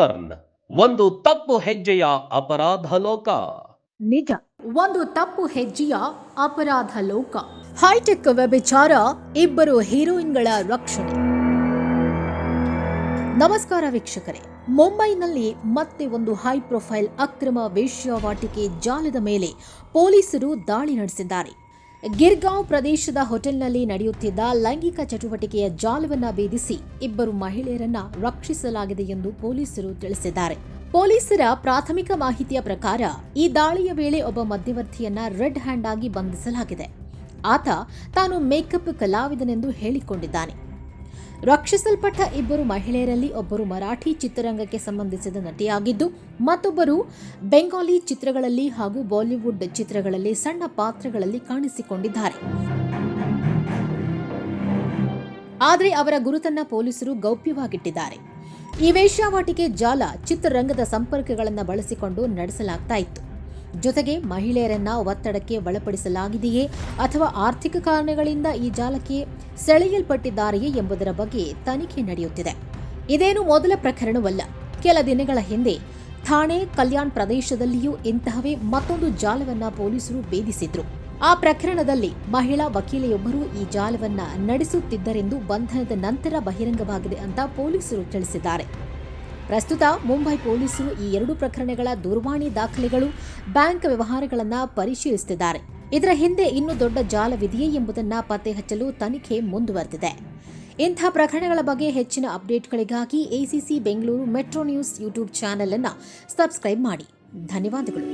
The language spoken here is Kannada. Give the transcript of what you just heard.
ಟರ್ನ್ ಒಂದು ತಪ್ಪು ಹೆಜ್ಜೆಯ ಅಪರಾಧ ಲೋಕ. ನಿಜ, ಒಂದು ತಪ್ಪು ಹೆಜ್ಜೆಯ ಅಪರಾಧ ಲೋಕ. ಹೈಟೆಕ್ ವ್ಯಭಿಚಾರ, ಇಬ್ಬರು ಹೀರೋಯಿನ್ಗಳ ರಕ್ಷಣೆ. ನಮಸ್ಕಾರ ವೀಕ್ಷಕರೇ, ಮುಂಬೈನಲ್ಲಿ ಮತ್ತೆ ಒಂದು ಹೈ ಪ್ರೊಫೈಲ್ ಅಕ್ರಮ ವೇಶ್ಯಾವಾಟಿಕೆ ಜಾಲದ ಮೇಲೆ ಪೊಲೀಸರು ದಾಳಿ ನಡೆಸಿದ್ದಾರೆ. ಗಿರ್ಗಾಂವ್ ಪ್ರದೇಶದ ಹೋಟೆಲ್ನಲ್ಲಿ ನಡೆಯುತ್ತಿದ್ದ ಲೈಂಗಿಕ ಚಟುವಟಿಕೆಯ ಜಾಲವನ್ನ ಭೇದಿಸಿ ಇಬ್ಬರು ಮಹಿಳೆಯರನ್ನ ರಕ್ಷಿಸಲಾಗಿದೆ ಎಂದು ಪೊಲೀಸರು ತಿಳಿಸಿದ್ದಾರೆ. ಪೊಲೀಸರ ಪ್ರಾಥಮಿಕ ಮಾಹಿತಿಯ ಪ್ರಕಾರ ಈ ದಾಳಿಯ ವೇಳೆ ಒಬ್ಬ ಮಧ್ಯವರ್ತಿಯನ್ನ ರೆಡ್ ಹ್ಯಾಂಡ್ ಆಗಿ ಬಂಧಿಸಲಾಗಿದೆ. ಆತ ತಾನು ಮೇಕಪ್ ಕಲಾವಿದನೆಂದು ಹೇಳಿಕೊಂಡಿದ್ದಾನೆ. ರಕ್ಷಿಸಲ್ಪಟ್ಟ ಇಬ್ಬರು ಮಹಿಳೆಯರಲ್ಲಿ ಒಬ್ಬರು ಮರಾಠಿ ಚಿತ್ರರಂಗಕ್ಕೆ ಸಂಬಂಧಿಸಿದ ನಟಿಯಾಗಿದ್ದು, ಮತ್ತೊಬ್ಬರು ಬೆಂಗಾಲಿ ಚಿತ್ರಗಳಲ್ಲಿ ಹಾಗೂ ಬಾಲಿವುಡ್ ಚಿತ್ರಗಳಲ್ಲಿ ಸಣ್ಣ ಪಾತ್ರಗಳಲ್ಲಿ ಕಾಣಿಸಿಕೊಂಡಿದ್ದಾರೆ. ಆದರೆ ಅವರ ಗುರುತನ್ನ ಪೊಲೀಸರು ಗೌಪ್ಯವಾಗಿಟ್ಟಿದ್ದಾರೆ. ಈ ವೇಶ್ಯಾವಾಟಿಕೆ ಜಾಲ ಚಿತ್ರರಂಗದ ಸಂಪರ್ಕಗಳನ್ನು ಬಳಸಿಕೊಂಡು ನಡೆಸಲಾಗ್ತಾ ಇತ್ತು. ಜೊತೆಗೆ ಮಹಿಳೆಯರನ್ನ ಒತ್ತಡಕ್ಕೆ ಒಳಪಡಿಸಲಾಗಿದೆಯೇ ಅಥವಾ ಆರ್ಥಿಕ ಕಾರಣಗಳಿಂದ ಈ ಜಾಲಕ್ಕೆ ಸೆಳೆಯಲ್ಪಟ್ಟಿದ್ದಾರೆಯೇ ಎಂಬುದರ ಬಗ್ಗೆ ತನಿಖೆ ನಡೆಯುತ್ತಿದೆ. ಇದೇನು ಮೊದಲ ಪ್ರಕರಣವಲ್ಲ. ಕೆಲ ದಿನಗಳ ಹಿಂದೆ ಥಾಣೆ ಕಲ್ಯಾಣ್ ಪ್ರದೇಶದಲ್ಲಿಯೂ ಇಂತಹವೇ ಮತ್ತೊಂದು ಜಾಲವನ್ನ ಪೊಲೀಸರು ಭೇದಿಸಿದ್ರು. ಆ ಪ್ರಕರಣದಲ್ಲಿ ಮಹಿಳಾ ವಕೀಲೆಯೊಬ್ಬರು ಈ ಜಾಲವನ್ನ ನಡೆಸುತ್ತಿದ್ದರೆಂದು ಬಂಧನದ ನಂತರ ಬಹಿರಂಗವಾಗಿದೆ ಅಂತ ಪೊಲೀಸರು ತಿಳಿಸಿದ್ದಾರೆ. ಪ್ರಸ್ತುತ ಮುಂಬೈ ಪೊಲೀಸರು ಈ ಎರಡು ಪ್ರಕರಣಗಳ ದೂರವಾಣಿ ದಾಖಲೆಗಳು, ಬ್ಯಾಂಕ್ ವ್ಯವಹಾರಗಳನ್ನು ಪರಿಶೀಲಿಸುತ್ತಿದ್ದಾರೆ. ಇದರ ಹಿಂದೆ ಇನ್ನೂ ದೊಡ್ಡ ಜಾಲವಿದೆಯೇ ಎಂಬುದನ್ನು ಪತ್ತೆ ಹಚ್ಚಲು ತನಿಖೆ ಮುಂದುವರೆದಿದೆ. ಇಂಥ ಪ್ರಕರಣಗಳ ಬಗ್ಗೆ ಹೆಚ್ಚಿನ ಅಪ್ಡೇಟ್ಗಳಿಗಾಗಿ ACC Bengaluru metro news YouTube channel ಅನ್ನು ಸಬ್ಸ್ಕ್ರೈಬ್ ಮಾಡಿ. ಧನ್ಯವಾದಗಳು.